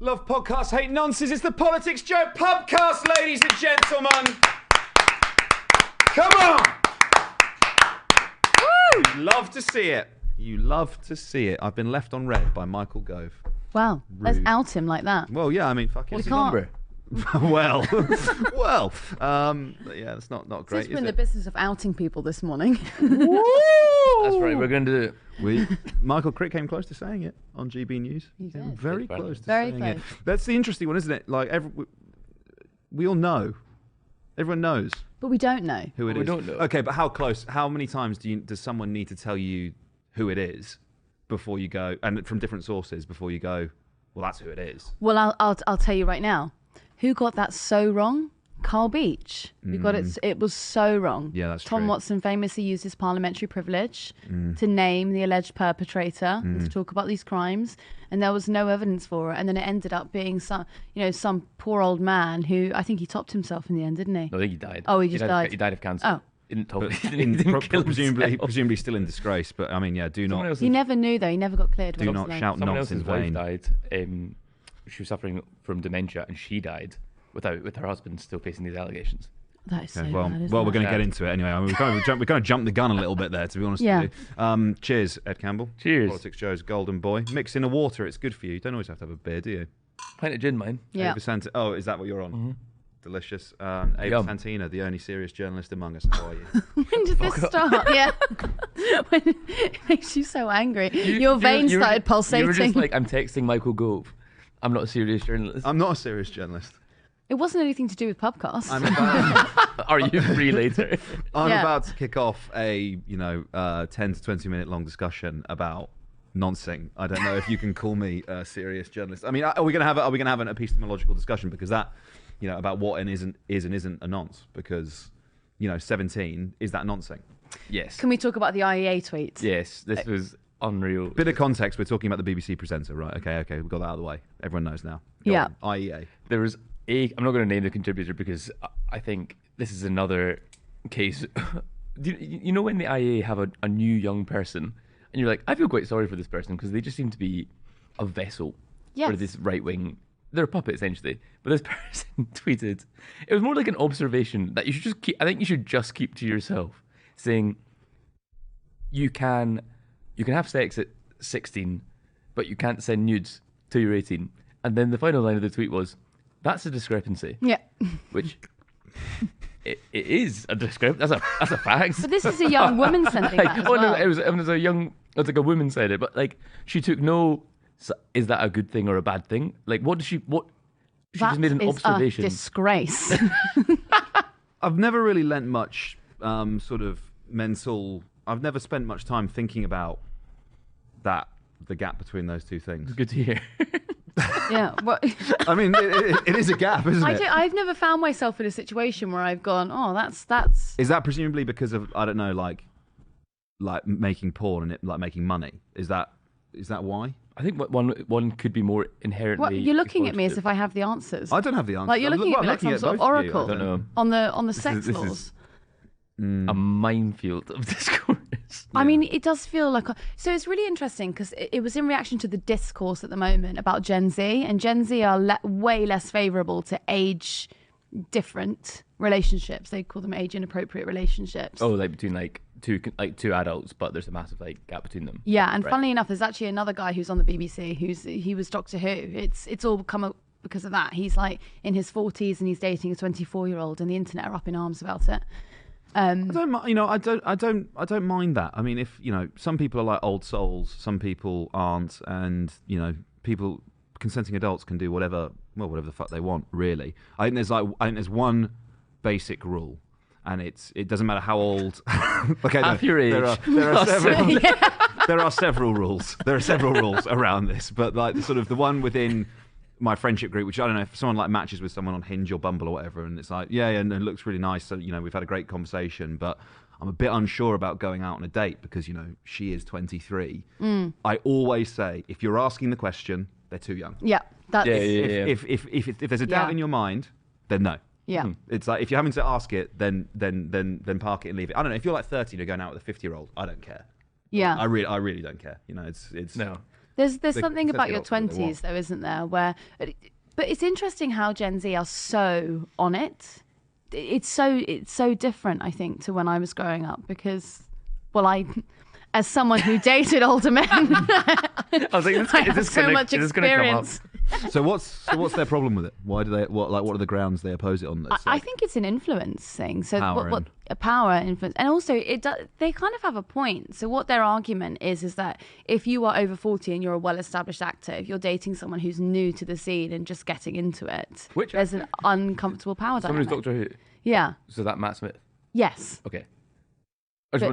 Love podcasts, hate nonsense. It's the PoliticsJOE Pubcast, ladies and gentlemen. Come on. Woo! You love to see it. You love to see it. I've been left on red by Michael Gove. Wow, let's out him like that. Well, yeah, I mean, fuck it. What's his number? well, yeah, that's not great. Since we're in the business of outing people this morning. That's right. We're going to do it. Michael Crick came close to saying it on GB News. He did. Very close to Very saying close. it. That's the interesting one, isn't it? Like we all know. Everyone knows. But we don't know. Who it is. We don't know. Okay, but how close? How many times does someone need to tell you who it is before you go, and from different sources before you go, well, that's who it is? Well, I'll tell you right now. Who got that so wrong? Carl Beach. We got it. It was so wrong. Yeah, that's Tom true. Watson famously used his parliamentary privilege to name the alleged perpetrator and to talk about these crimes, and there was no evidence for it. And then it ended up being some poor old man who, I think he topped himself in the end, didn't he? No, I think he died. Oh, he just died. He died of cancer. Oh. Presumably still in disgrace. But I mean, yeah, He never knew though. He never got cleared. do not shout Someone nonsense else's wife vain. died. She was suffering from dementia, and she died with her husband still facing these allegations. That is so Okay, bad, isn't we're it? going to get into it anyway. I mean, we're going to jump the gun a little bit there, to be honest with you. Cheers, Ed Campbell. Cheers. PoliticsJOE's golden boy. Mix in a water. It's good for you. You don't always have to have a beer, do you? Pint of gin, mine. Yeah. Oh, is that what you're on? Mm-hmm. Delicious. Ava Yum. Santina, the only serious journalist among us. How are you? When did this start? Yeah. When it makes you so angry. Your veins started pulsating. You were just like, I'm texting Michael Gove. I'm not a serious journalist. I'm not a serious journalist. It wasn't anything to do with Pubcast. Are you free later? I'm Yeah. about to kick off a 10 to 20 minute long discussion about nonsing. I don't know if you can call me a serious journalist. I mean, are we going to have an epistemological discussion because that, about what is and isn't a nonce? Because 17 is that nonsing? Yes. Can we talk about the IEA tweet? Yes, this was unreal. Bit of context. We're talking about the BBC presenter, right? Okay, we've got that out of the way. Everyone knows now. Go Yeah. on. IEA. There was I'm not going to name the contributor because I think this is another case. You know when the IEA have a new young person and you're like, I feel quite sorry for this person because they just seem to be a vessel for this right-wing. They're a puppet essentially. But this person tweeted, it was more like an observation that you should just keep. I think you should just keep to yourself, saying you can have sex at 16, but you can't send nudes till you're 18. And then the final line of the tweet was, that's a discrepancy. Yeah. Which it is a discrepancy. That's a fact. But this is a young woman sending that as well. No, it was like a woman said it, but like she took no. Is that a good thing or a bad thing? Like she just made an observation. A disgrace. I've never really lent much sort of mental. I've never spent much time thinking about the gap between those two things. Good to hear. Yeah. Well, I mean, it is a gap, isn't it? I've never found myself in a situation where I've gone, oh, that's. Is that presumably because of, I don't know, like making porn and like making money? Is that why? I think one could be more inherently. What, you're looking at me as exposed if I have the answers. I don't have the answer. Like you're looking at me like some sort of oracle. I don't know. On the sex this laws. is a minefield of discourse. I mean, it does feel like... So it's really interesting because it was in reaction to the discourse at the moment about Gen Z. And Gen Z are way less favourable to age-different relationships. They call them age-inappropriate relationships. Oh, like between two adults, but there's a massive gap between them. Yeah, and Right. funnily enough, there's actually another guy who's on the BBC he was Doctor Who. It's all come up because of that. He's like in his 40s and he's dating a 24-year-old, and the internet are up in arms about it. I don't mind that. I mean, if some people are like old souls, some people aren't, and people, consenting adults can do whatever the fuck they want. Really, I think there's one basic rule, and it doesn't matter how old. Okay, half your age. There are several. There are several rules. There are several rules around this, but like sort of the one within my friendship group, which I don't know if someone like matches with someone on Hinge or Bumble or whatever, and it's like, and it looks really nice. So we've had a great conversation, but I'm a bit unsure about going out on a date because she is 23. I always say, if you're asking the question, they're too young. Yeah, that's... If there's a doubt in your mind, then no. Yeah. It's like if you're having to ask it, then park it and leave it. I don't know. If you're like 30 and you're going out with a 50-year-old, I don't care. Yeah. I really don't care. It's no. There's something about essentially your lots of what they 20s, though, isn't there? But it's interesting how Gen Z are so on it. It's so different, I think, to when I was growing up because, well, as someone who dated older men, I was like, I have so much experience. So what's their problem with it? Why do they what are the grounds they oppose it on? I think it's an influence thing. So Power power influence, and also they kind of have a point. So what their argument is that if you are over 40 and you're a well-established actor, if you're dating someone who's new to the scene and just getting into it, there's an uncomfortable power dynamic. Someone who's Doctor Who. Yeah. So that Matt Smith. Yes. Okay. I just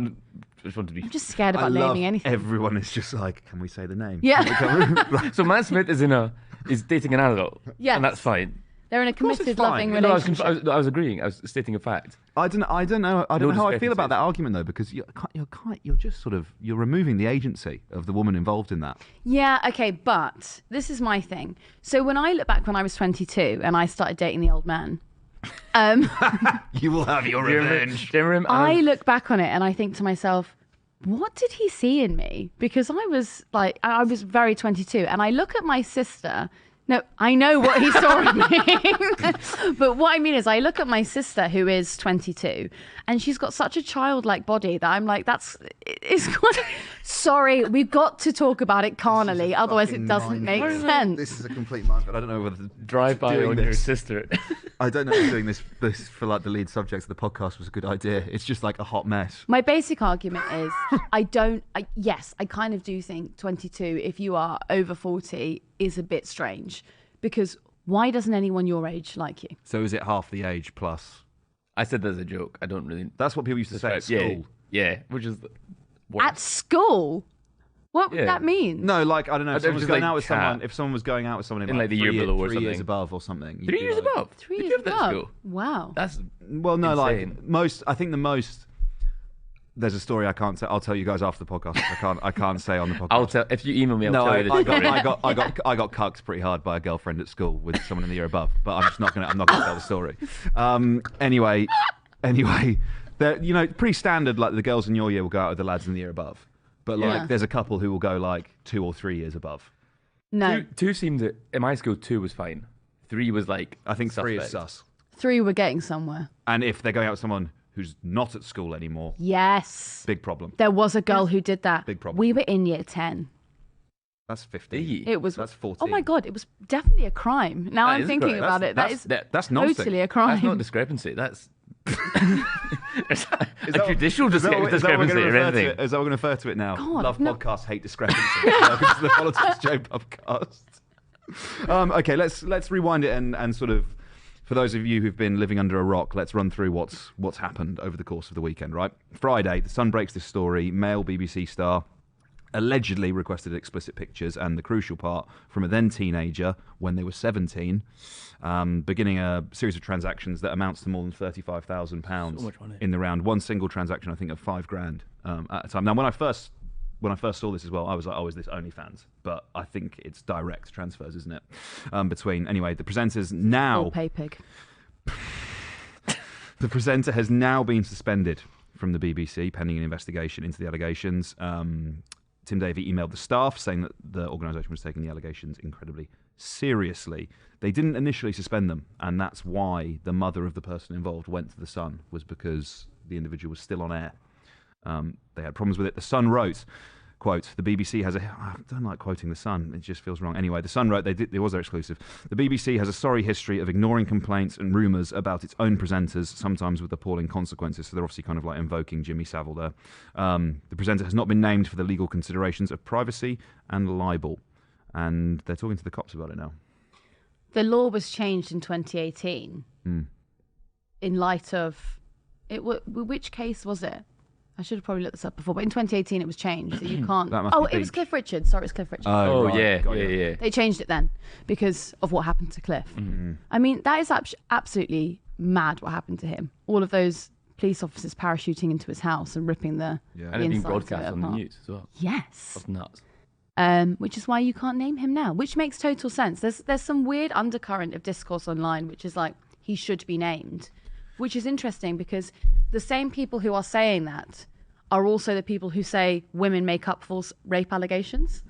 wanted to be. I'm just scared about naming anything. Everyone is just like, can we say the name? Yeah. So Matt Smith is dating an adult. Yes. And that's fine. They're in a course it's committed, fine. loving No, relationship. I was agreeing. I was stating a fact. I don't know how I feel discrepancies. about that argument though, because you're just sort of you're removing the agency of the woman involved in that. Yeah, okay, but this is my thing. So when I look back when I was 22 and I started dating the old man, You will have your revenge. I look back on it and I think to myself, what did he see in me? Because I was very 22 and I look at my sister. No, I know what he saw in me. But what I mean is I look at my sister who is 22 and she's got such a childlike body that I'm like, it's quite... Sorry, we've got to talk about it carnally, otherwise it doesn't make sense. This is a complete minefield. I don't know whether drive by doing on this- your sister. I don't know if doing this for like the lead subject of the podcast was a good idea. It's just like a hot mess. My basic argument is yes, I kind of do think 22, if you are over 40, is a bit strange because why doesn't anyone your age like you? So is it half the age plus? I said there's a joke. I don't really. That's what people used to say at school. Yeah, which is. At school? What would that mean? No, like I don't know. If someone was just going like out with someone, if someone was going out with someone in like the year below or 3 years something. above or something, you'd 3 be years like- above. 3 Did years you have that at above. school? Wow. That's Well, no, insane. like most. I think the most. There's a story I can't say. I'll tell you guys after the podcast. I can't say on the podcast. I'll tell if you email me. I'll No, tell I you the story. I got cucked pretty hard by a girlfriend at school with someone in the year above. But I'm not gonna tell the story. Anyway, they're pretty standard. Like the girls in your year will go out with the lads in the year above. But like, there's a couple who will go like 2 or 3 years above. No. Two seemed to, in my school. 2 was fine. 3 was like I think 3 is suspect. sus. 3 were getting somewhere. And if they're going out with someone who's not at school anymore, Yes. big problem. There was a girl who did that. Big problem. We were in year 10. That's 15. It was. That's 14. Oh my God, it was definitely a crime. Now That I'm is thinking correct. about it. That's nonsense. totally a crime. That's not discrepancy. That's a judicial Is that what we're discrepancy going or to refer anything. to it? Is that what we're going to refer to it now? God, Love no. podcasts hate discrepancy. Welcome to the PoliticsJOE podcast. Okay, let's rewind it and sort of, for those of you who've been living under a rock, let's run through what's happened over the course of the weekend. Right, Friday, The Sun breaks this story. Male BBC star allegedly requested explicit pictures, and the crucial part, from a then teenager when they were 17, beginning a series of transactions that amounts to more than £35,000 So much money. in the round. One single transaction, I think, of £5,000 at a time. Now, when I first saw this as well, I was like, oh, is this OnlyFans? But I think it's direct transfers, isn't it? Anyway, the presenters now... Or pay pig. The presenter has now been suspended from the BBC pending an investigation into the allegations. Tim Davie emailed the staff saying that the organisation was taking the allegations incredibly seriously. They didn't initially suspend them, and that's why the mother of the person involved went to The Sun, was because the individual was still on air. They had problems with it. The Sun wrote, quote, the BBC has I don't like quoting The Sun, it just feels wrong. Anyway, The Sun wrote, it was their exclusive, the BBC has a sorry history of ignoring complaints and rumours about its own presenters, sometimes with appalling consequences. So they're obviously kind of like invoking Jimmy Savile there. The presenter has not been named for the legal considerations of privacy and libel. And they're talking to the cops about it now. The law was changed in 2018 in light of which case was it? I should have probably looked this up before, but in 2018 it was changed, so you can't. That must Oh, be it was Beach. Cliff Richard. Sorry, it's Cliff Richard. Oh, right, yeah, got you. yeah. They changed it then because of what happened to Cliff. I mean, that is absolutely mad what happened to him. All of those police officers parachuting into his house and ripping the And it being insides of broadcast it on the apart. news as well. Yes. That's nuts. Which is why you can't name him now, which makes total sense. There's some weird undercurrent of discourse online, which is like, he should be named, which is interesting because the same people who are saying that are also the people who say women make up false rape allegations.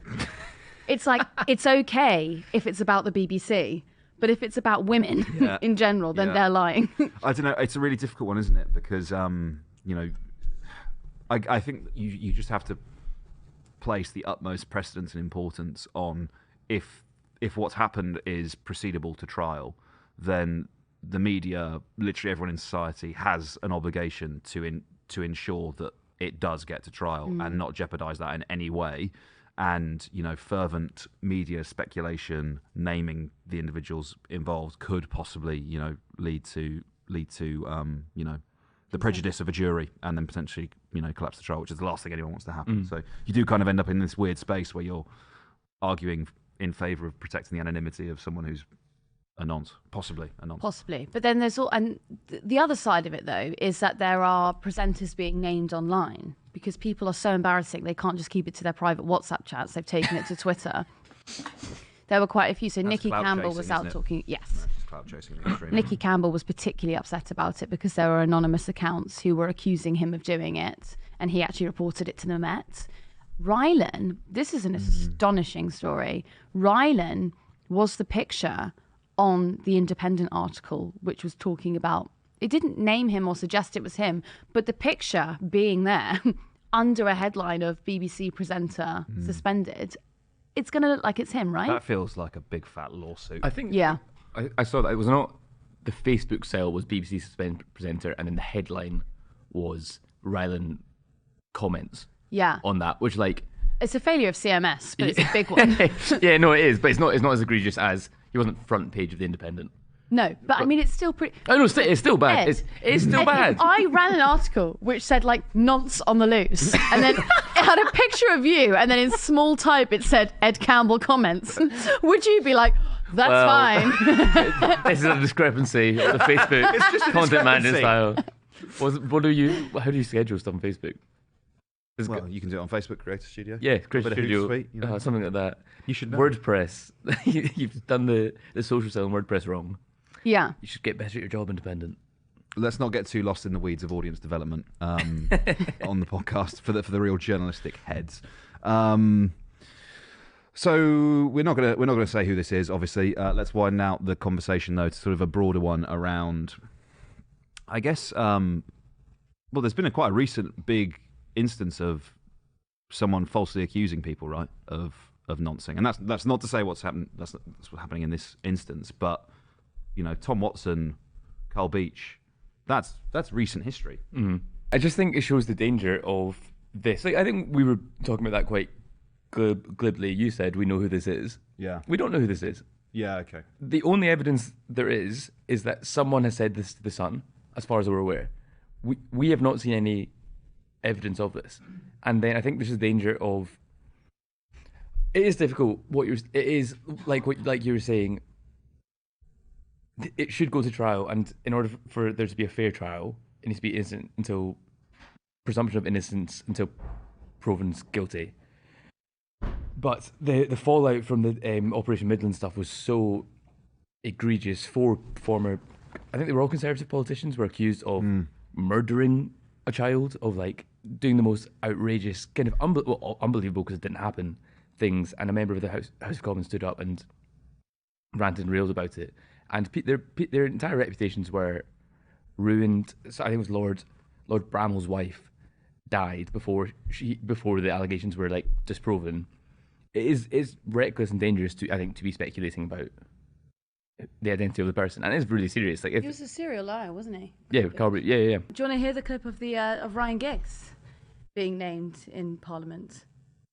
It's like, it's okay if it's about the BBC, but if it's about women in general, then they're lying. I don't know. It's a really difficult one, isn't it? Because, I think you just have to place the utmost precedence and importance on if what's happened is proceedable to trial, then the media, literally everyone in society, has an obligation to ensure that it does get to trial and not jeopardise that in any way. And fervent media speculation naming the individuals involved could possibly lead to the prejudice of a jury and then potentially collapse the trial, which is the last thing anyone wants to happen. So you do kind of end up in this weird space where you're arguing in favour of protecting the anonymity of someone who's a nonce, possibly a nonce. Possibly. But then there's and the other side of it, though, is that there are presenters being named online because people are so embarrassing they can't just keep it to their private WhatsApp chats. They've taken it to Twitter. There were quite a few. So Nikki Campbell was out talking. Yes. Clout chasing the extreme. Nikki Campbell was particularly upset about it because there were anonymous accounts who were accusing him of doing it, and he actually reported it to the Met. Rylan, this is an astonishing story. Rylan was the picture on the Independent article, which was talking about, it didn't name him or suggest it was him, but the picture being there under a headline of BBC presenter suspended, it's going to look like it's him, right? That feels like a big fat lawsuit. I think. Yeah. I saw that it was not the Facebook sale was BBC suspend presenter, and then the headline was Rylan comments. Yeah. On that, which it's a failure of CMS, but it's a big one. Yeah, no, it is, but it's not as egregious as he wasn't front page of the Independent. No, but I mean, it's still pretty. Oh no, it's still bad. It's still bad. If I ran an article which said nonce on the loose, and then it had a picture of you, and then in small type it said Ed Campbell comments, would you be like, that's fine? This is a discrepancy of the Facebook It's just a content management discrepancy. style. How do you schedule stuff on Facebook? Well, you can do it on Facebook, Creator Studio. Yeah, Creator Studio, Suite, something like that. You should know. WordPress. You've done the social sell on WordPress wrong. Yeah. You should get better at your job, Independent. Let's not get too lost in the weeds of audience development on the podcast for the real journalistic heads. So we're not gonna say who this is. Obviously, let's widen out the conversation though to sort of a broader one around. I guess. There's been quite a recent big instance of someone falsely accusing people, right, of noncing, and that's not to say what's happened. That's what's happening in this instance, but Tom Watson, Carl Beach, that's recent history. I just think it shows the danger of this. I think we were talking about that quite glibly. You said we know who this is. Yeah. We don't know who this is. Yeah. Okay. The only evidence there is that someone has said this to the Sun, as far as we're aware. We have not seen any evidence of this, and then I think there's a danger of. It is difficult. It is like you were saying. It should go to trial, and in order for there to be a fair trial, it needs to be innocent until presumption of innocence until proven guilty. But the fallout from the Operation Midland stuff was so egregious. 4 former, I think they were all Conservative politicians, were accused of murdering a child, of doing the most outrageous, kind of unbelievable because it didn't happen, things. And a member of the House of Commons stood up and ranted and railed about it. And their entire reputations were ruined. So I think it was Lord Bramhall's wife died before the allegations were disproven. It's reckless and dangerous to be speculating about the identity of the person, and it's really serious. He was a serial liar, wasn't he? Yeah, Carberry. Yeah. Do you want to hear the clip of the of Ryan Giggs being named in Parliament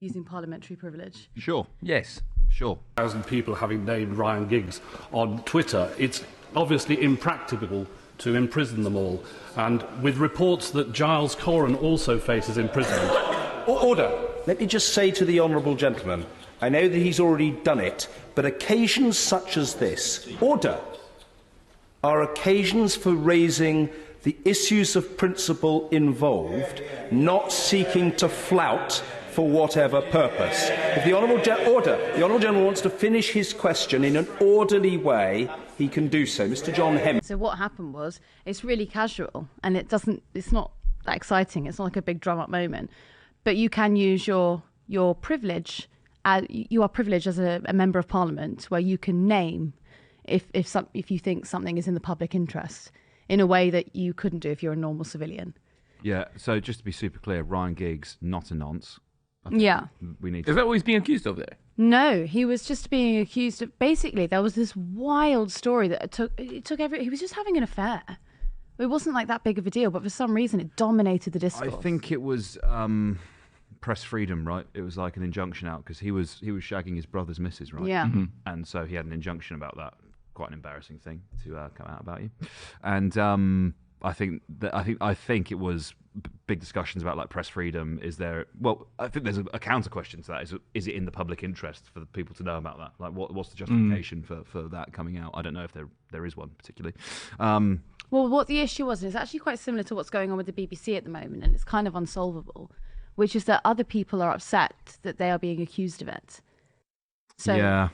using parliamentary privilege? Sure. Yes. Sure. 1,000 people having named Ryan Giggs on Twitter. It's obviously impracticable to imprison them all. And with reports that Giles Coren also faces imprisonment. Order. Let me just say to the honourable gentleman, I know that he's already done it, but occasions such as this, order, are occasions for raising the issues of principle involved, not seeking to flout for whatever purpose. If the honourable gentleman wants to finish his question in an orderly way, he can do so. Mr. John Hemming. So what happened was, it's really casual, and it's not that exciting. It's not like a big drum-up moment, but you can use your privilege you are privileged as a member of Parliament, where you can name if you think something is in the public interest in a way that you couldn't do if you're a normal civilian. Yeah. So just to be super clear, Ryan Giggs, not a nonce. Yeah. We need. Is that what he's being accused of there? No, he was just being accused of. Basically, there was this wild story that he was just having an affair. It wasn't like that big of a deal, but for some reason it dominated the discourse. I think it was press freedom, right? It was like an injunction out because he was shagging his brother's missus, right? Yeah. Mm-hmm. And so he had an injunction about that. Quite an embarrassing thing to come out about you. And I think it was big discussions about like press freedom. Is there? Well, I think there's a counter question to that. Is it in the public interest for the people to know about that? Like, what's the justification for that coming out? I don't know if there is one particularly. Well, what the issue was, and it's actually quite similar to what's going on with the BBC at the moment, and it's kind of unsolvable, which is that other people are upset that they are being accused of it. So yeah.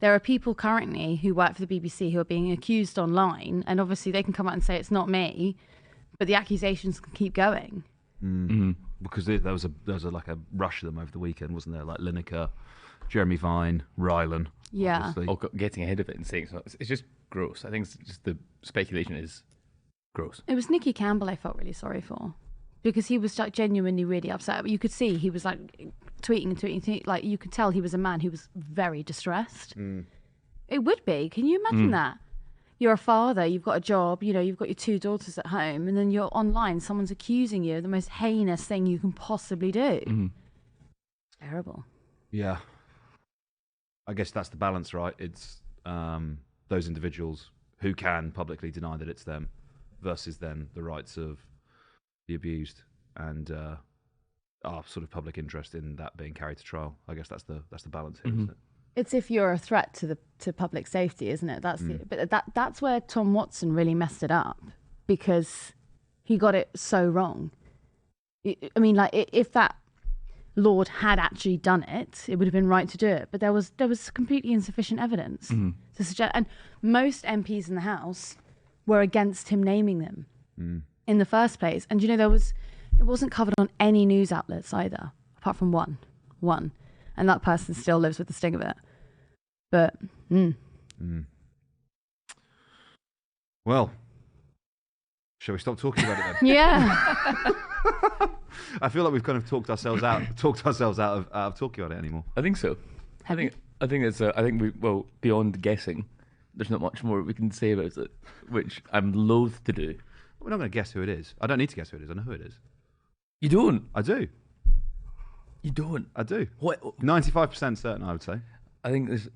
There are people currently who work for the BBC who are being accused online, and obviously they can come out and say it's not me, but the accusations can keep going. Mm-hmm. Because there was like a rush of them over the weekend, wasn't there? Like Lineker, Jeremy Vine, Rylan. Yeah. Obviously. Or getting ahead of it and saying so. It's just gross. I think it's just the speculation is gross. It was Nicky Campbell I felt really sorry for, because he was like genuinely really upset. But you could see he was like tweeting, like you could tell he was a man who was very distressed. It would be. Can you imagine that? You're a father, you've got a job, you've got your 2 daughters at home, and then you're online, someone's accusing you of the most heinous thing you can possibly do. Terrible. Yeah. I guess that's the balance, right? It's those individuals who can publicly deny that it's them versus then the rights of the abused and our sort of public interest in that being carried to trial. I guess that's the balance here, isn't it? It's if you're a threat to public safety, isn't it? But that's where Tom Watson really messed it up, because he got it so wrong. I mean, like if that Lord had actually done it, it would have been right to do it. But there was completely insufficient evidence to suggest, and most MPs in the House were against him naming them in the first place. And it wasn't covered on any news outlets either, apart from one, and that person still lives with the sting of it. But well, shall we stop talking about it then? yeah. I feel like we've kind of talked ourselves out of talking about it anymore. I think so. I think beyond guessing, there's not much more we can say about it, which I'm loath to do. We're not going to guess who it is. I don't need to guess who it is. I know who it is. You don't? I do. You don't? I do. What? 95% certain, I would say. I think there's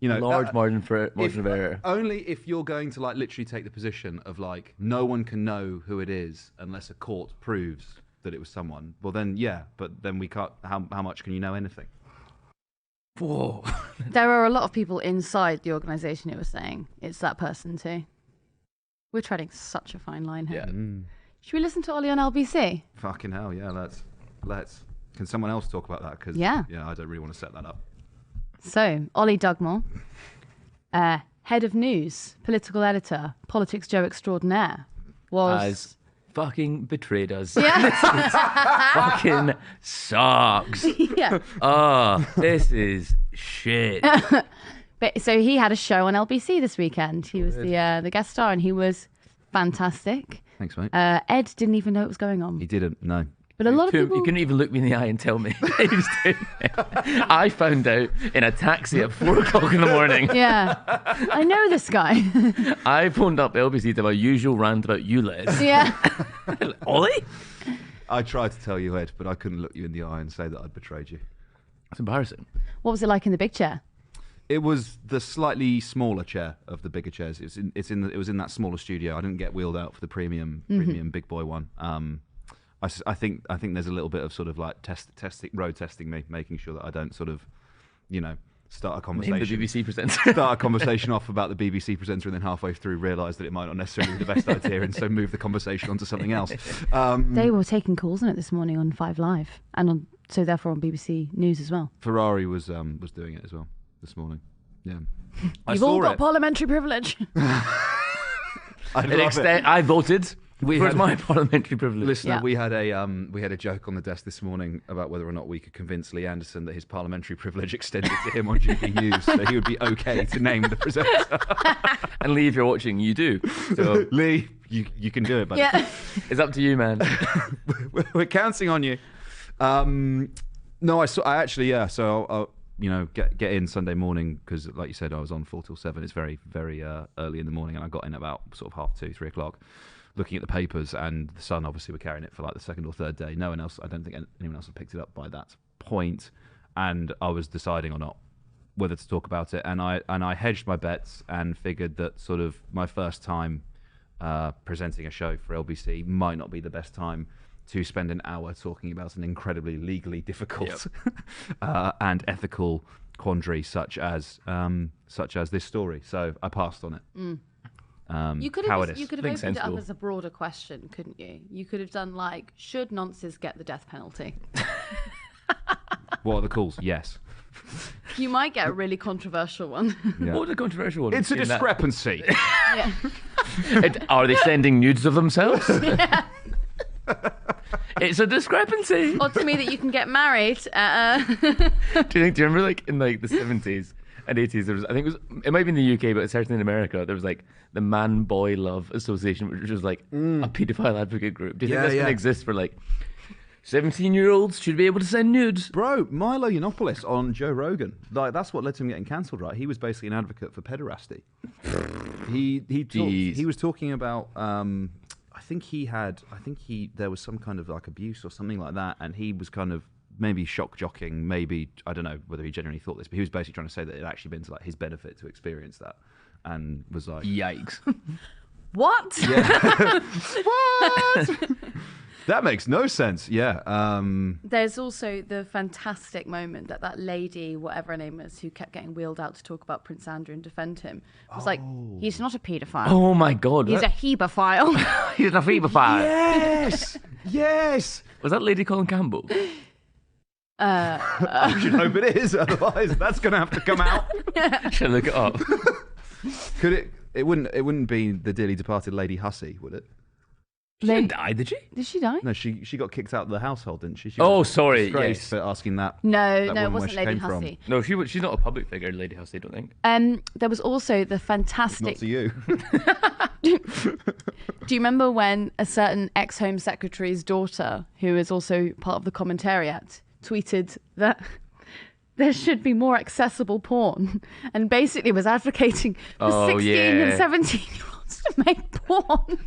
large margin of error. Only if you're going to like literally take the position of like no one can know who it is unless a court proves that it was someone. Well then, yeah, but then we can't. How much can you know anything? Whoa. There are a lot of people inside the organisation who are saying it's that person too. We're treading such a fine line here. Yeah. Should we listen to Oli on LBC? Fucking hell, yeah. Let's. Can someone else talk about that? Because yeah, I don't really want to set that up. So, Oli Dugmore, head of news, political editor, PoliticsJOE extraordinaire, was fucking betrayed us. Yeah. Fucking sucks. Yeah. Oh, this is shit. But so he had a show on LBC this weekend. He was the guest star, and he was fantastic. Thanks, mate. Ed didn't even know what was going on. He didn't. No. But a lot of people... You couldn't even look me in the eye and tell me he was doing it. I found out in a taxi at 4 o'clock in the morning. Yeah. I know this guy. I phoned up LBC to my usual rant about you, Les. Yeah. Ollie? I tried to tell you, Ed, but I couldn't look you in the eye and say that I'd betrayed you. That's embarrassing. What was it like in the big chair? It was the slightly smaller chair of the bigger chairs. It was in that smaller studio. I didn't get wheeled out for the premium big boy one. I think there's a little bit of sort of like road testing me, making sure that I don't sort of, start a conversation. Name the BBC presenter. Start a conversation off about the BBC presenter, and then halfway through realise that it might not necessarily be the best idea, and so move the conversation onto something else. They were taking calls on it this morning on 5 Live, and so therefore on BBC News as well. Ferrari was doing it as well this morning. Yeah, You've all got parliamentary privilege. I voted. Where's my parliamentary privilege? Listener, Yeah. we had a joke on the desk this morning about whether or not we could convince Lee Anderson that his parliamentary privilege extended to him on GB News, so he would be okay to name the presenter. And Lee, if you're watching, you do. So Lee, you can do it, buddy. Yeah. it's up to you, man. We're counting on you. No, I actually, yeah. So I'll get in Sunday morning because, like you said, I was on 4 till 7. It's very, very early in the morning, and I got in about sort of 2:30, 3 o'clock, looking at the papers, and the Sun obviously were carrying it for like the second or third day. No one else, I don't think anyone else had picked it up by that point, and I was deciding or not whether to talk about it, and I hedged my bets and figured that sort of my first time presenting a show for LBC might not be the best time to spend an hour talking about an incredibly legally difficult and ethical quandary such as this story. So I passed on it. You could have cowardice. opened it sensible. up as a broader question, couldn't you? You could have done like, should nonces get the death penalty? What are the calls? Yes. You might get a really controversial one. Yeah. What a controversial one. It's a in that- discrepancy. Yeah. Are they sending nudes of themselves? It's a discrepancy. Or to me that you can get married. Do you remember like in like the 70s and 80s there was, I think it might be in the UK, but certainly in America, there was like the Man Boy Love Association, which was like a paedophile advocate group. Do you think that's going to exist for like 17-year-olds should be able to send nudes? Bro, Milo Yiannopoulos on Joe Rogan, like that's what led to him getting cancelled, right? He was basically an advocate for pederasty. He was talking about there was some kind of like abuse or something like that, and he was kind of maybe shock jocking, maybe, I don't know whether he genuinely thought this, but he was basically trying to say that it had actually been to like his benefit to experience that, and was like, Yikes. What? what? That makes no sense. Yeah. There's also the fantastic moment that lady, whatever her name is, who kept getting wheeled out to talk about Prince Andrew and defend him, was like, he's not a paedophile. Oh my God. He's a hebephile. He's a paedophile. Yes. Yes. Was that Lady Colin Campbell? I should hope it is. Otherwise, that's going to have to come out. Should I look it up? Could it? It wouldn't be the dearly departed Lady Hussey, would it? She didn't die, did she? Did she die? No, she got kicked out of the household, didn't she? She Oh, was sorry, disgraced yes. for asking that. No, that no, it woman where wasn't she Lady came from. Hussey. No, she's not a public figure, Lady Hussey, I don't think. There was also the Not fantastic. to you. Do you remember when a certain ex-Home Secretary's daughter, who is also part of the commentariat, tweeted that there should be more accessible porn, and basically was advocating for 16 and 17-year-olds to make porn.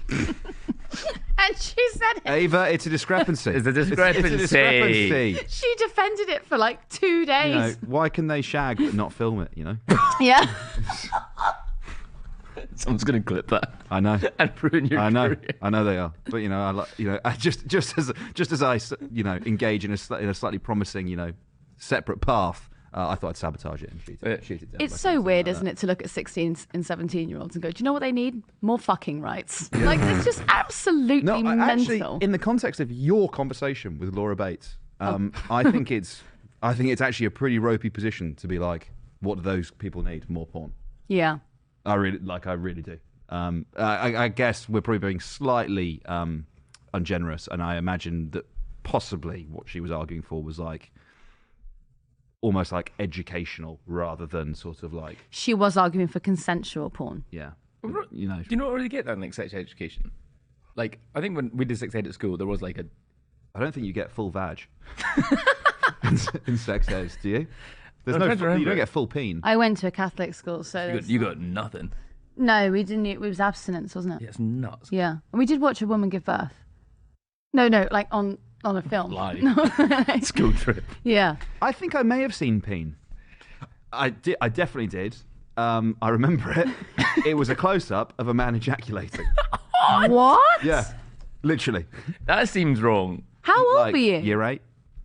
And she said Ava, it's a discrepancy. It's a discrepancy. It's a discrepancy. she defended it for like 2 days. You know, why can they shag but not film it, you know? Yeah. Someone's going to clip that. I know. And ruin your career. I know they are. But I just as I engage in a slightly promising, separate path, I thought I'd sabotage it and shoot it down. It's so weird, isn't it, to look at 16 and 17-year-olds and go, do you know what they need? More fucking rights. Like, it's just absolutely mental. Actually, in the context of your conversation with Laura Bates, I think it's actually a pretty ropey position to be like, what do those people need? More porn. Yeah. I really do. I guess we're probably being slightly ungenerous, and I imagine that possibly what she was arguing for was like almost like educational rather than sort of like. She was arguing for consensual porn. Yeah. Do you not really get that in like sex education? Like, I think when we did sex ed at school, there was like a. I don't think you get full vag in sex ed, do you? There's I'm trying to you remember. don't get full peen. I went to a Catholic school, so You got nothing. no, we didn't. It was abstinence, wasn't it? Yeah, it's nuts. Yeah, and we did watch a woman give birth. No, like on a film. Live. School trip. Yeah. I think I may have seen peen. I definitely did. I remember it. It was a close-up of a man ejaculating. What? Yeah, literally. That seems wrong. How old Like, were you? Year 8.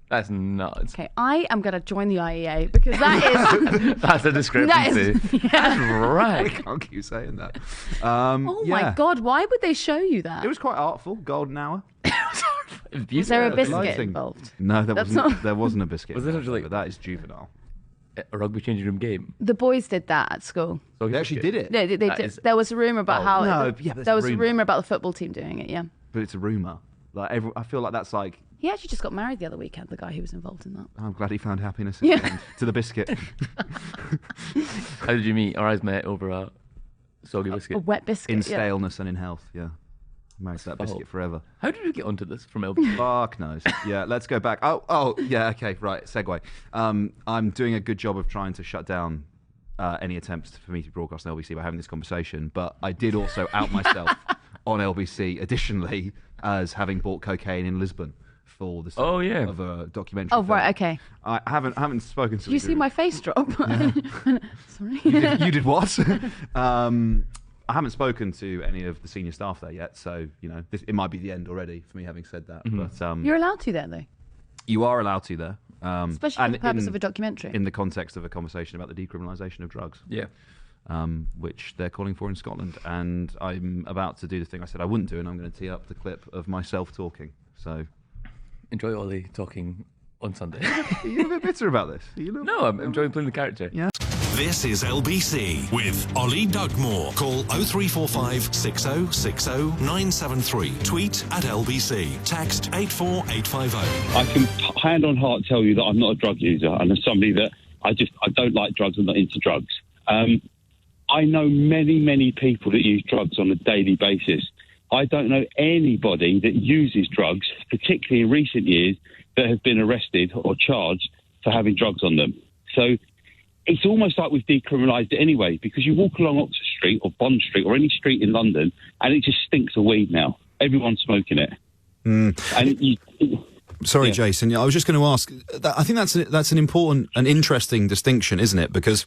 That's nuts. Okay, I am going to join the IEA because that is. That's a discrepancy. yeah. That's I right. can't keep saying that. Oh my God! Why would they show you that? It was quite artful. Golden hour. Was there a biscuit lighting. involved? No, That's not- there wasn't a biscuit. Was it involved, actually- but that is juvenile. A rugby changing room game. The boys did that at school. So They actually did it. No, they That did. is- There was a rumor about Oh, how. no, yeah, but there was it's a a rumour. rumor about the football team doing it. Yeah. but it's a rumor. Like I feel like that's like. He actually just got married the other weekend, the guy who was involved in that. I'm glad he found happiness at the end, to the biscuit. How did you meet? Our eyes met over a soggy biscuit. A wet biscuit. In staleness and in health, yeah. Married to that biscuit forever. How did we get onto this from LBC? Fuck knows. Yeah, let's go back. Oh, yeah, okay, right, segue. I'm doing a good job of trying to shut down any attempts for me to broadcast on LBC by having this conversation, but I did also out myself on LBC, additionally, as having bought cocaine in Lisbon for the sake of a documentary. Oh, film. right, okay. I haven't spoken to. Did you see my face drop? Yeah. Sorry. You did what? I haven't spoken to any of the senior staff there yet, so it might be the end already for me having said that. Mm-hmm. But You're allowed to there, though. You are allowed to there, especially for the purpose of a documentary. In the context of a conversation about the decriminalisation of drugs. Yeah. Which they're calling for in Scotland, and I'm about to do the thing I said I wouldn't do, and I'm going to tee up the clip of myself talking. So, enjoy Oli talking on Sunday. Are you a bit bitter about this? No, I'm enjoying playing the character. Yeah. This is LBC with Oli Dugmore. Call 0345 6060 973. Tweet at LBC. Text 84850. I can hand on heart tell you that I'm not a drug user, and as somebody that I don't like drugs and not into drugs. I know many people that use drugs on a daily basis. I don't know anybody that uses drugs, particularly in recent years, that has been arrested or charged for having drugs on them. So it's almost like we've decriminalised it anyway, because you walk along Oxford Street or Bond Street or any street in London and it just stinks of weed now. Everyone's smoking it. Sorry, Jason. I was just going to ask. I think that's an important and interesting distinction, isn't it? Because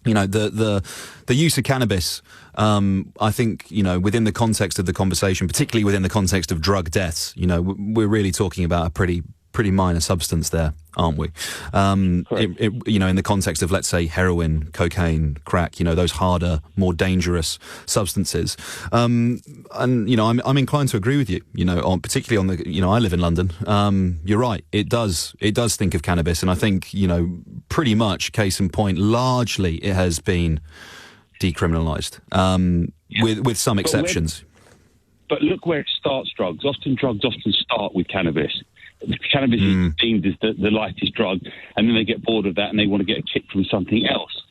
the use of cannabis, I think, within the context of the conversation, particularly within the context of drug deaths, we're really talking about a pretty minor substance there, aren't we? In the context of, let's say, heroin, cocaine, crack, those harder, more dangerous substances. And, I'm inclined to agree with you, particularly on the, I live in London. You're right. It does think of cannabis. And I think, pretty much, case in point, largely it has been decriminalised, with some exceptions. But look where it starts, drugs. Drugs often start with cannabis. Cannabis is deemed as the lightest drug, and then they get bored of that and they want to get a kick from something else.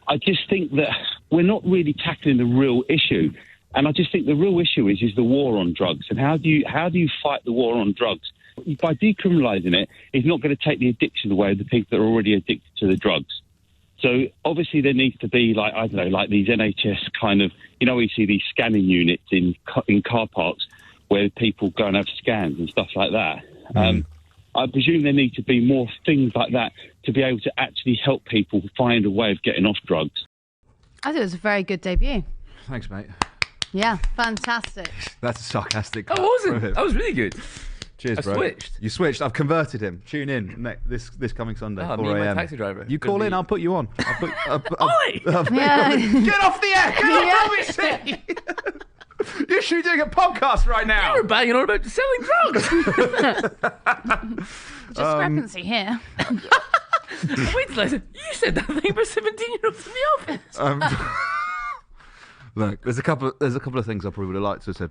I just think that we're not really tackling the real issue, and I just think the real issue is the war on drugs. And how do you fight the war on drugs? By decriminalising it, it's not going to take the addiction away of the people that are already addicted to the drugs. So obviously there needs to be like these NHS kind of, we see these scanning units in car parks where people go and have scans and stuff like that. I presume there need to be more things like that to be able to actually help people find a way of getting off drugs. I think it was a very good debut. Thanks, mate. Yeah, fantastic. That's a sarcastic. I wasn't. That was really good. Cheers, bro. I switched. You swithed. I've converted him. Tune in this coming Sunday, 4 me and my a.m. taxi driver. You call in, I'll put you on. Oi! Yeah. Get off the air! Get off LBC! You're shooting a podcast right now. You were banging on about selling drugs. Discrepancy here. Wait till I said, you said that thing about 17-year-olds in the office. Look, there's a couple of things I probably would have liked to have said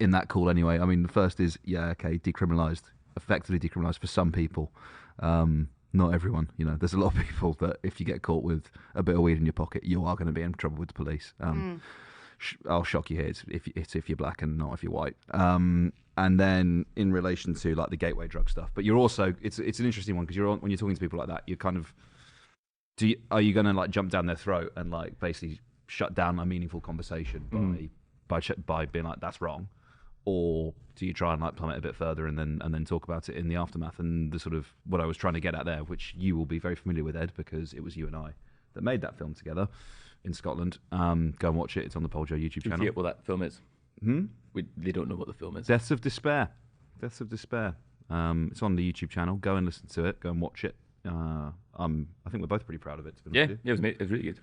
in that call anyway. I mean, the first is, decriminalised, effectively decriminalised for some people. Not everyone, there's a lot of people that if you get caught with a bit of weed in your pocket, you are going to be in trouble with the police. I'll shock you here. It's if you're black and not if you're white. And then in relation to like the gateway drug stuff, but you're also it's an interesting one because when you're talking to people like that, you're kind of are you going to like jump down their throat and like basically shut down a meaningful conversation by being like that's wrong, or do you try and like plummet a bit further and then talk about it in the aftermath? And the sort of what I was trying to get at there, which you will be very familiar with, Ed, because it was you and I that made that film together. In Scotland, go and watch it. It's on the PoliticsJOE YouTube channel. Forget what that film is. They don't know what the film is. Deaths of Despair. It's on the YouTube channel. Go and listen to it. Go and watch it. I think we're both pretty proud of it. To be honest with you. It was really good.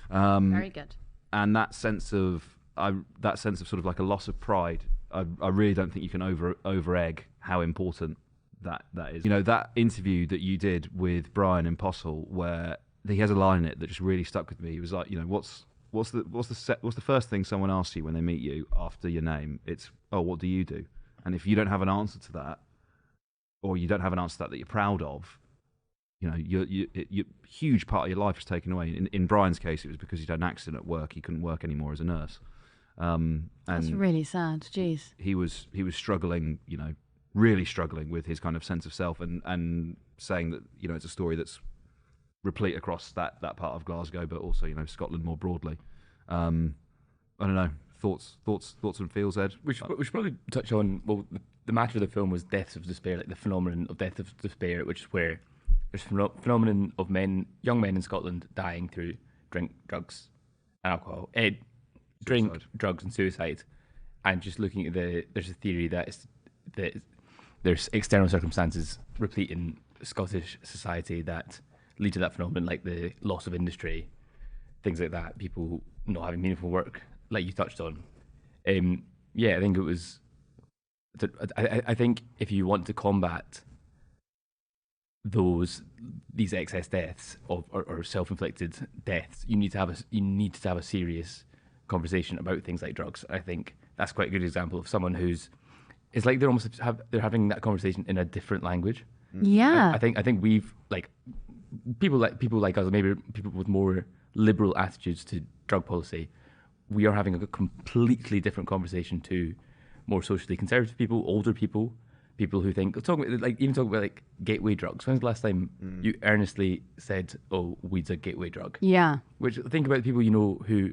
Very good. And that sense of sort of like a loss of pride. I really don't think you can over egg how important that is. That interview that you did with Brian in Postle, where he has a line in it that just really stuck with me. He was like, what's what's the first thing someone asks you when they meet you after your name? It's, oh, what do you do? And if you don't have an answer to that, or you don't have an answer to that you're proud of, you know, your huge part of your life is taken away. In Brian's case, it was because he'd had an accident at work. He couldn't work anymore as a nurse. And that's really sad. Jeez. He was struggling, you know, really struggling with his kind of sense of self, and saying that, you know, it's a story that's replete across that part of Glasgow, but also, you know, Scotland more broadly. I don't know. Thoughts and feels, Ed? We should probably touch on, well, the matter of the film was deaths of despair, like the phenomenon of death of despair, which is where there's a phenomenon of young men in Scotland dying through drink, drugs, and alcohol. Drink, drugs, and suicide. And just looking at there's a theory that there's external circumstances replete in Scottish society that lead to that phenomenon, like the loss of industry, things like that, people not having meaningful work, like you touched on. I think it was. I think if you want to combat these excess deaths or self-inflicted deaths, you need to have a serious conversation about things like drugs. I think that's quite a good example of someone it's like they're having that conversation in a different language. Yeah, I think we've like people like us, maybe people with more liberal attitudes to drug policy. We are having a completely different conversation to more socially conservative people, older people who think talking about like gateway drugs. When's the last time you earnestly said, "Oh, weed's a gateway drug"? Yeah. Which, think about people you know who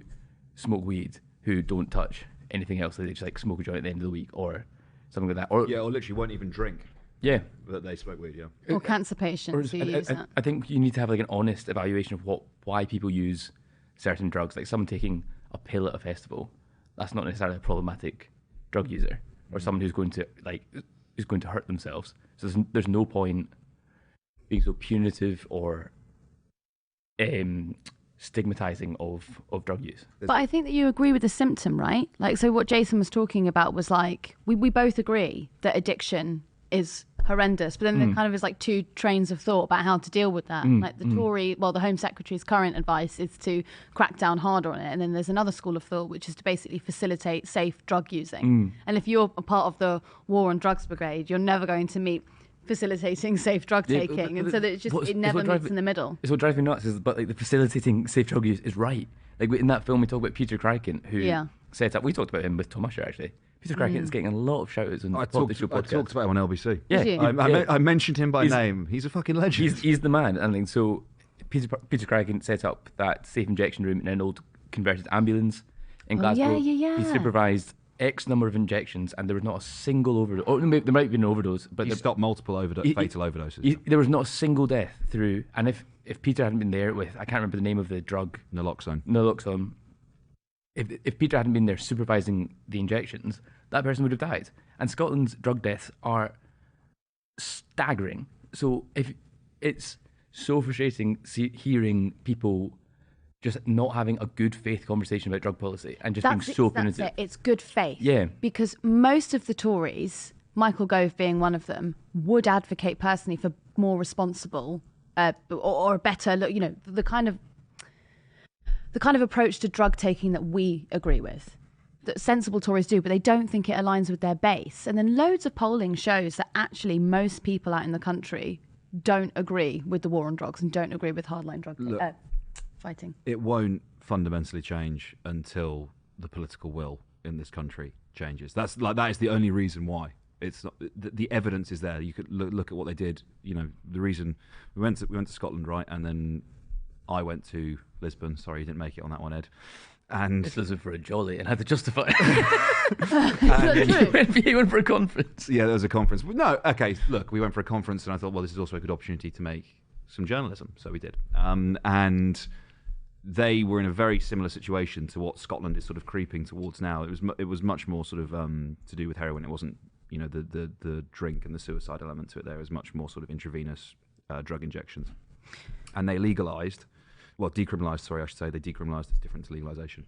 smoke weed, who don't touch anything else. They just like smoke a joint at the end of the week or something like that. Or literally won't even drink. Yeah, that they smoke weed. Yeah. Or cancer patients who use that. I think you need to have like an honest evaluation of why people use certain drugs. Like someone taking a pill at a festival, that's not necessarily a problematic drug user, or someone who's going to hurt themselves. So there's no point being so punitive or stigmatizing of drug use. But I think that you agree with the symptom, right? Like, so what Jason was talking about was like, we both agree that addiction is horrendous, but then there kind of is like two trains of thought about how to deal with that. Like the the Home Secretary's current advice is to crack down harder on it, and then there's another school of thought which is to basically facilitate safe drug using. And if you're a part of the War on Drugs Brigade, you're never going to meet facilitating safe drug taking, and so that it never meets in the middle. It's what drives me nuts but like the facilitating safe drug use is right. Like in that film we talk about Peter Crichton, who set up, we talked about him with Tom Usher actually. Peter Crichton is getting a lot of shout-outs on the PoliticsJOE podcast. I talked about him on LBC. Yeah. I mentioned him by name. He's a fucking legend. He's the man. And so Peter Crichton set up that safe injection room in an old converted ambulance in Glasgow. He supervised X number of injections, and there was not a single overdose. Or there might have been an overdose, but he stopped multiple fatal overdoses. There was not a single death through. And if Peter hadn't been there with, I can't remember the name of the drug. Naloxone. If Peter hadn't been there supervising the injections, that person would have died. And Scotland's drug deaths are staggering. So if it's so frustrating hearing people just not having a good faith conversation about drug policy and just being so punitive. It's good faith. Yeah. Because most of the Tories, Michael Gove being one of them, would advocate personally for more responsible or a better, the kind of approach to drug taking that we agree with, that sensible Tories do, but they don't think it aligns with their base. And then loads of polling shows that actually most people out in the country don't agree with the war on drugs and don't agree with hardline drug fighting. It won't fundamentally change until the political will in this country changes. That is the only reason why. It's not, the evidence is there. You could look at what they did. The reason we went to Scotland, right, and then I went to Lisbon. Sorry, you didn't make it on that one, Ed. And this was for a jolly and had to justify it. You went for a conference. Yeah, there was a conference. No, okay, look, we went for a conference and I thought, well, this is also a good opportunity to make some journalism. So we did. And they were in a very similar situation to what Scotland is sort of creeping towards now. It was much more sort of to do with heroin. It wasn't, the drink and the suicide element to it there. It was much more sort of intravenous drug injections. And they decriminalised, sorry, I should say. They decriminalised, it's different to legalisation.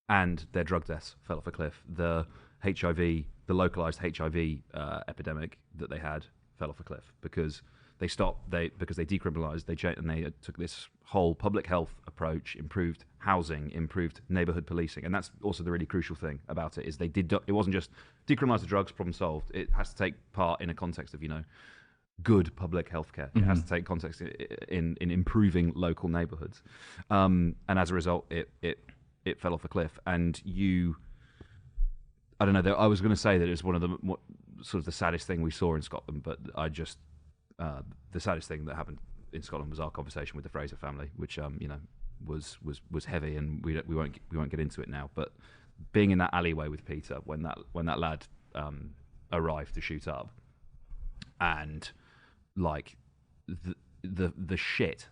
And their drug deaths fell off a cliff. The HIV, the localised HIV epidemic that they had fell off a cliff because because they decriminalised, and they took this whole public health approach, improved housing, improved neighbourhood policing, and that's also the really crucial thing about it is it wasn't just decriminalise the drugs, problem solved. It has to take part in a context of good public health care. It has to take context in improving local neighbourhoods, and as a result, it fell off a cliff. And I don't know. I was going to say that it was one of the saddest thing we saw in Scotland, but the saddest thing that happened in Scotland was our conversation with the Fraser family, which was heavy, and we won't get into it now. But being in that alleyway with Peter when that lad arrived to shoot up, and like the shit.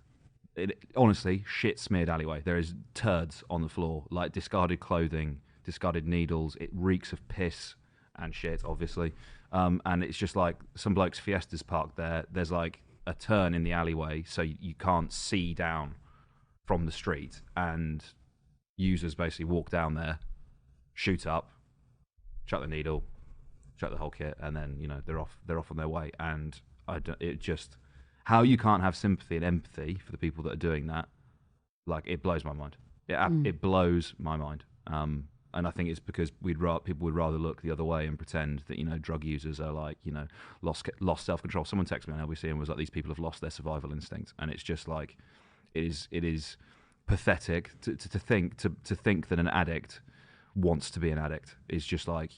Honestly, shit smeared alleyway. There is turds on the floor, like discarded clothing, discarded needles. It reeks of piss and shit, obviously. And it's just like some bloke's Fiesta's parked there. There's like a turn in the alleyway, so you can't see down from the street. And users basically walk down there, shoot up, chuck the needle, chuck the whole kit, and then they're off on their way. And how you can't have sympathy and empathy for the people that are doing that, like, it blows my mind. It blows my mind. And I think it's because people would rather look the other way and pretend that drug users are like lost self-control. Someone texted me on LBC and was like, these people have lost their survival instinct, and it's just like it is pathetic to think that an addict wants to be an addict. Is just like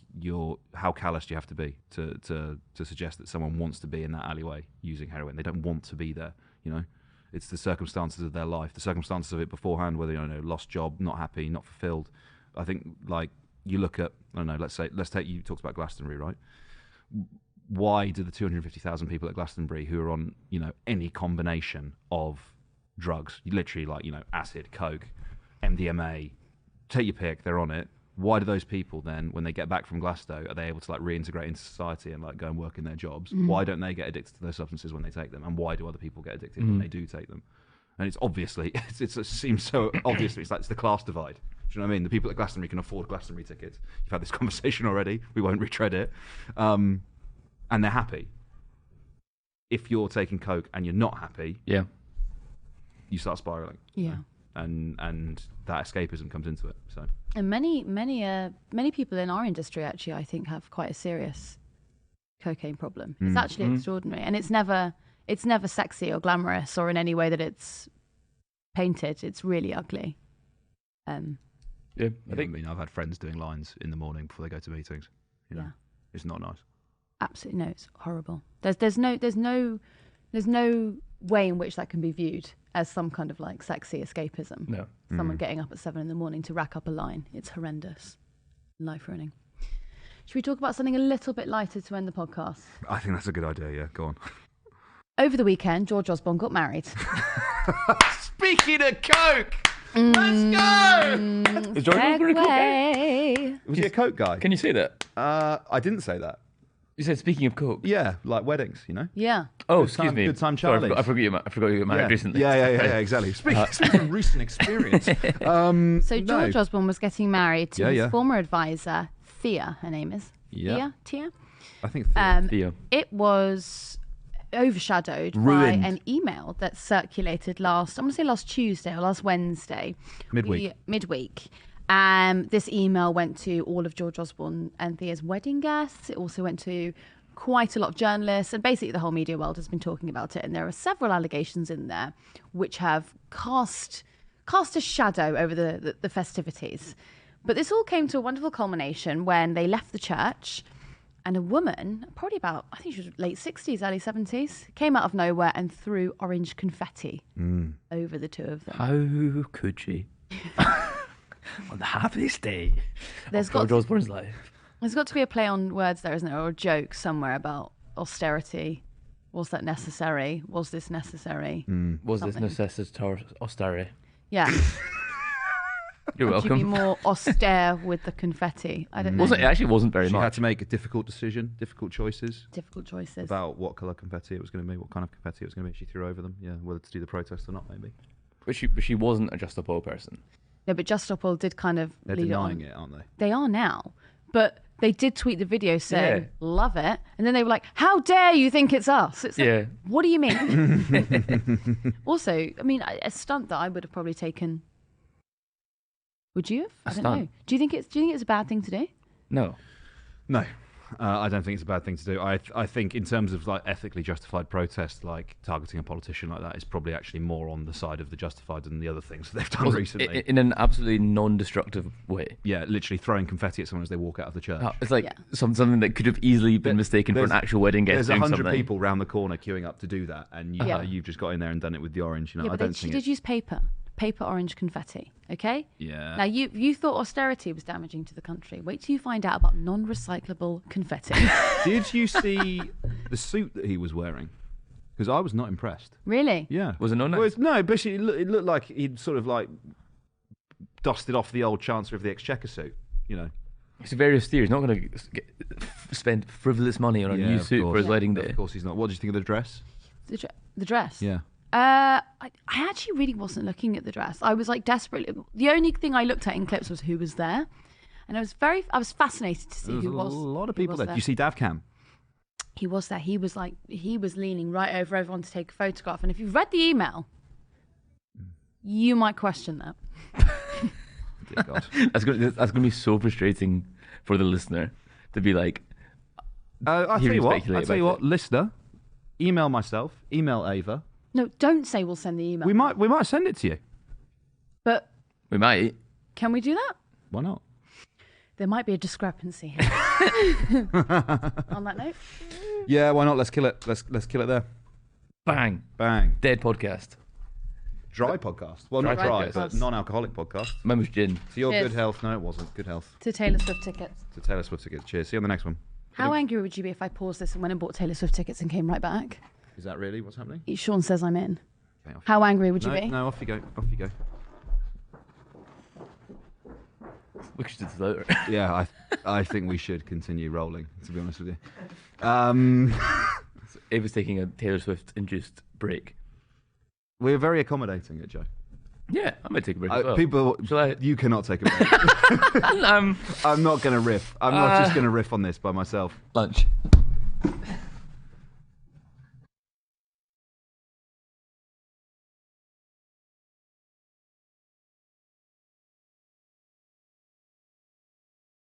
how callous do you have to be to suggest that someone wants to be in that alleyway using heroin? They don't want to be there. It's the circumstances of their life, the circumstances of it beforehand, whether lost job, not happy, not fulfilled. I think, like, you look at, I don't know, let's take, you talked about Glastonbury, right? Why do the 250,000 people at Glastonbury who are on, any combination of drugs, literally like, acid, coke, MDMA, take your pick, they're on it. Why do those people then, when they get back from Glasgow, are they able to like reintegrate into society and like go and work in their jobs? Why don't they get addicted to those substances when they take them? And why do other people get addicted when they do take them? And it's obviously, it seems so obvious. It's the class divide. Do you know what I mean? The people at Glastonbury can afford Glastonbury tickets. You've had this conversation already. We won't retread it. And they're happy. If you're taking coke and you're not happy, you start spiraling. Yeah. And that escapism comes into it. So. And many people in our industry actually, I think, have quite a serious cocaine problem. It's actually extraordinary, and it's never sexy or glamorous or in any way that it's painted. It's really ugly. I've had friends doing lines in the morning before they go to meetings. It's not nice. Absolutely no, it's horrible. There's no way in which that can be viewed as some kind of like sexy escapism. No. Someone getting up at 7 a.m. to rack up a line. It's horrendous. Life ruining. Should we talk about something a little bit lighter to end the podcast? I think that's a good idea, yeah. Go on. Over the weekend, George Osborne got married. Speaking of coke, let's go! Is George Osborne a coke guy? Was he a coke guy? Can you say that? I didn't say that. You said speaking of coke. Yeah, like weddings, Yeah. Oh, excuse me. Good time, Charlie. I forgot you got married recently. Yeah, exactly. Speaking of recent experience. So George Osborne was getting married to his former advisor, Thea, her name is. Yeah. Tia? I think Thea. It was overshadowed Ruined. by an email that circulated last Tuesday or last Wednesday. Midweek. This email went to all of George Osborne and Thea's wedding guests. It also went to quite a lot of journalists, and basically the whole media world has been talking about it. And there are several allegations in there which have cast a shadow over the festivities. But this all came to a wonderful culmination when they left the church, and a woman, probably about, I think she was late 60s, early 70s, came out of nowhere and threw orange confetti over the two of them. How could she? On the happiest day of George Osborne's life. There's got to be a play on words there, isn't there? Or a joke somewhere about austerity. Was that necessary? Was this necessary? Was this necessary austerity? Yeah. You're welcome. Should be more austere with the confetti. I don't know. It actually wasn't very She much. had to make a difficult decision, difficult choices about what colour confetti it was going to be, what kind of confetti it was going to be. She threw over them, whether to do the protest or not, maybe. But she wasn't a Just Stop Oil person. No, but Just Stop Oil did kind of They're lead denying on. it, aren't they? They are now. But They did tweet the video saying, Yeah. love it. And then they were like, how dare you think it's us? It's like, Yeah. what do you mean? Also, I mean, a stunt that I would have probably taken. Would you have? I don't stunt? know. Do you think it's a bad thing to do? No. No, I don't think it's a bad thing to do. I think in terms of like ethically justified protest, like targeting a politician like that is probably actually more on the side of the justified than the other things that they've done Also, recently. in an absolutely non-destructive way. Yeah, literally throwing confetti at someone as they walk out of the church. It's like Yeah. something that could have easily been mistaken for an There's- actual wedding guest There's doing 100 something. people round the corner queuing up to do that, and Yeah. you've just got in there and done it with the orange. You know, Yeah, I but don't she think. did use paper orange confetti. Okay. Yeah. Now you thought austerity was damaging to the country. Wait till you find out about non-recyclable confetti. Did you see the suit that he was wearing? Because I was not impressed. Really? Yeah. Was it not nice? Well, no, basically it looked like he'd sort of like dusted off the old Chancellor of the Exchequer suit. You know. He's very austere. He's not going to spend frivolous money on a new of suit for course. his wedding day. Of course he's not. What did you think of the dress? The dress. Yeah. I actually really wasn't looking at the dress. I was like desperately. The only thing I looked at in clips was who was there, and I was fascinated to see There was who was. a lot of who people was there. Did you see Davcam? He was there. He was leaning right over everyone to take a photograph. And if you've read the email, you might question that. Dear God. That's going to be so frustrating for the listener to be like, I'll tell hearing you what. speculate I'll tell you about what. Listener, email myself. Email Ava. No, don't say we'll send the email. We might send it to you. But we might. can we do that? Why not? There might be a discrepancy here. On that note, Yeah, why not? Let's kill it. Let's kill it there. Bang. Bang. Dead podcast. Dry podcast. Well, Dry not dry, podcast. but non-alcoholic podcast. Mine was gin. To your Cheers. good health. No, it wasn't. Good health. to Taylor Swift tickets. To Taylor Swift tickets. Cheers. See you on the next one. How angry would you be if I paused this and went and bought Taylor Swift tickets and came right back? Is that really what's happening? Sean says I'm in. Okay, off How angry would you no, be? no, off you go. Off you go. We should do this later. Yeah, I think we should continue rolling, to be honest with you. Ava's taking a Taylor Swift-induced break. We're very accommodating at Joe. Yeah, I might take a break as well. People, Shall I? you cannot take a break. I'm not going to riff. I'm not just going to riff on this by myself. Lunch.